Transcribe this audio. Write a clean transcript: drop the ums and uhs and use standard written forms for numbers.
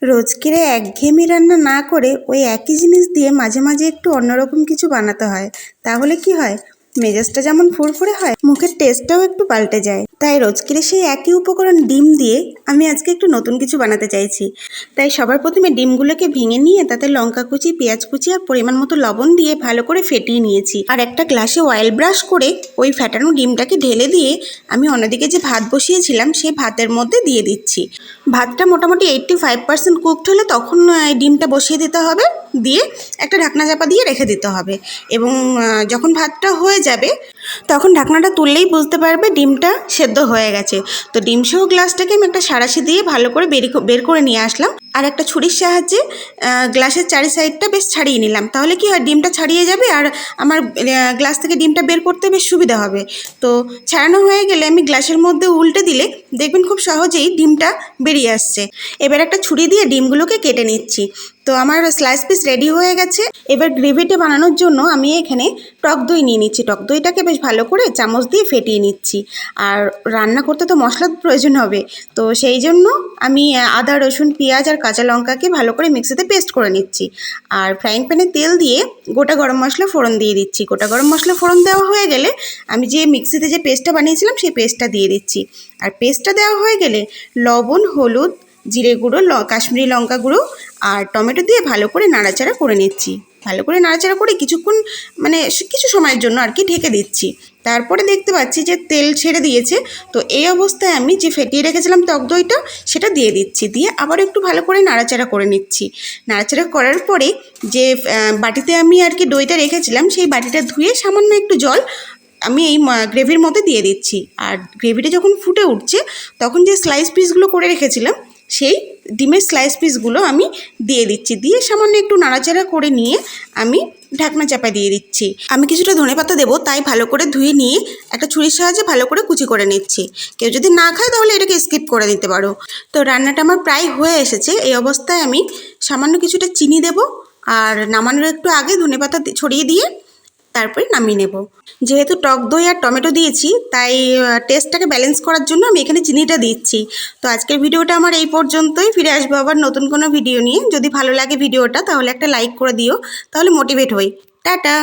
রোজকের একঘেয়েমি রান্না না করে ওই একই জিনিস দিয়ে মাঝে মাঝে একটু অন্যরকম কিছু বানাতে হয়। তাহলে কি হয়, মেজাজটা যেমন ফুরফুরে হয়, মুখের টেস্টটাও একটু পাল্টে যায়। তাই রোজকের সেই একই উপকরণ ডিম দিয়ে আমি আজকে একটু নতুন কিছু বানাতে চাইছি। তাই সবার প্রথমে ডিমগুলোকে ভেঙে নিয়ে তাতে লঙ্কা কুচি, পেঁয়াজ কুচি আর পরিমাণ মতো লবণ দিয়ে ভালো করে ফেটিয়ে নিয়েছি। আর একটা গ্লাসে অয়েল ব্রাশ করে ওই ফেটানো ডিমটাকে ঢেলে দিয়ে আমি অন্যদিকে যে ভাত বসিয়েছিলাম সেই ভাতের মধ্যে দিয়ে দিচ্ছি। ভাতটা মোটামুটি 85% কুকড হলে তখন ডিমটা বসিয়ে দিতে হবে, দিয়ে একটা ঢাকনা চাপা দিয়ে রেখে দিতে হবে। এবং যখন ভাতটা হয়ে যাবে তখন ঢাকনাটা তুললেই বুঝতে পারবে ডিমটা সেদ্ধ হয়ে গেছে। তো ডিম সহ গ্লাসটাকে আমি একটা সাঁড়াশি দিয়ে ভালো করে বের করে নিয়ে আসলাম। আর একটা ছুরির সাহায্যে গ্লাসের চারি সাইডটা বেশ ছাড়িয়ে নিলাম। তাহলে কি হয়, ডিমটা ছাড়িয়ে যাবে আর আমার গ্লাস থেকে ডিমটা বের করতে বেশ সুবিধা হবে। তো ছাড়ানো হয়ে গেলে আমি গ্লাসের মধ্যে উল্টে দিলে দেখবেন খুব সহজেই ডিমটা বেরিয়ে আসছে। এবার একটা ছুরি দিয়ে ডিমগুলোকে কেটে নিচ্ছি। তো আমার স্লাইস পিস রেডি হয়ে গেছে। এবার গ্রেভিটা বানানোর জন্য আমি এখানে টক দই নিয়ে নিচ্ছি। টক দইটাকে বেশ ভালো করে চামচ দিয়ে ফেটিয়ে নিচ্ছি। আর রান্না করতে তো মশলার প্রয়োজন হবে, তো সেই জন্য আমি আদা, রসুন, পেঁয়াজ আর কাঁচা লঙ্কাকে ভালো করে মিক্সিতে পেস্ট করে নিচ্ছি। আর ফ্রাইং প্যানে তেল দিয়ে গোটা গরম মশলা ফোড়ন দিয়ে দিচ্ছি। গোটা গরম মশলা ফোড়ন দেওয়া হয়ে গেলে আমি যে মিক্সিতে যে পেস্টটা বানিয়েছিলাম সেই পেস্টটা দিয়ে দিচ্ছি। আর পেস্টটা দেওয়া হয়ে গেলে লবণ, হলুদ, জিরে গুঁড়ো, কাশ্মীরি লঙ্কা গুঁড়ো আর টমেটো দিয়ে ভালো করে নাড়াচাড়া করে নিচ্ছি। ভালো করে নাড়াচাড়া করে কিছুক্ষণ কিছু সময়ের জন্য আর কি ঢেকে দিচ্ছি। তারপরে দেখতে পাচ্ছি যে তেল ছেড়ে দিয়েছে। তো এই অবস্থায় আমি যে ফেটিয়ে রেখেছিলাম টক দইটা সেটা দিয়ে দিচ্ছি। দিয়ে আবার একটু ভালো করে নাড়াচাড়া করে নিচ্ছি। নাড়াচাড়া করার পরে যে বাটিতে আমি আর কি দইটা রেখেছিলাম সেই বাটিটা ধুয়ে সামান্য একটু জল আমি এই গ্রেভির মধ্যে দিয়ে দিচ্ছি। আর গ্রেভিটা যখন ফুটে উঠছে তখন যে স্লাইস পিসগুলো করে রেখেছিলাম সেই ডিমের স্লাইস পিসগুলো আমি দিয়ে দিচ্ছি। দিয়ে সামান্য একটু নাড়াচাড়া করে নিয়ে আমি ঢাকনা চাপা দিয়ে দিচ্ছি। আমি কিছুটা ধনেপাতা দেবো, তাই ভালো করে ধুয়ে নিয়ে একটা ছুরির সাহায্যে ভালো করে কুচি করে নিচ্ছি। কেউ যদি না খায় তাহলে এটাকে স্কিপ করে দিতে পারো। তো রান্নাটা আমার প্রায় হয়ে এসেছে। এই অবস্থায় আমি সামান্য কিছুটা চিনি দেবো আর নামানোর একটু আগে ধনেপাতা ছড়িয়ে দিয়ে তারপরে নামিয়ে নেব। যেহেতু টক দই আর টমেটো দিয়েছি তাই টেস্টটাকে ব্যালেন্স করার জন্য আমি এখানে চিনিটা দিচ্ছি। তো আজকের ভিডিওটা আমার এই পর্যন্তই। ফিরে আসবো আবার নতুন কোনো ভিডিও নিয়ে। যদি ভালো লাগে ভিডিওটা তাহলে একটা লাইক করে দিও, তাহলে মোটিভেট হই। টাটা।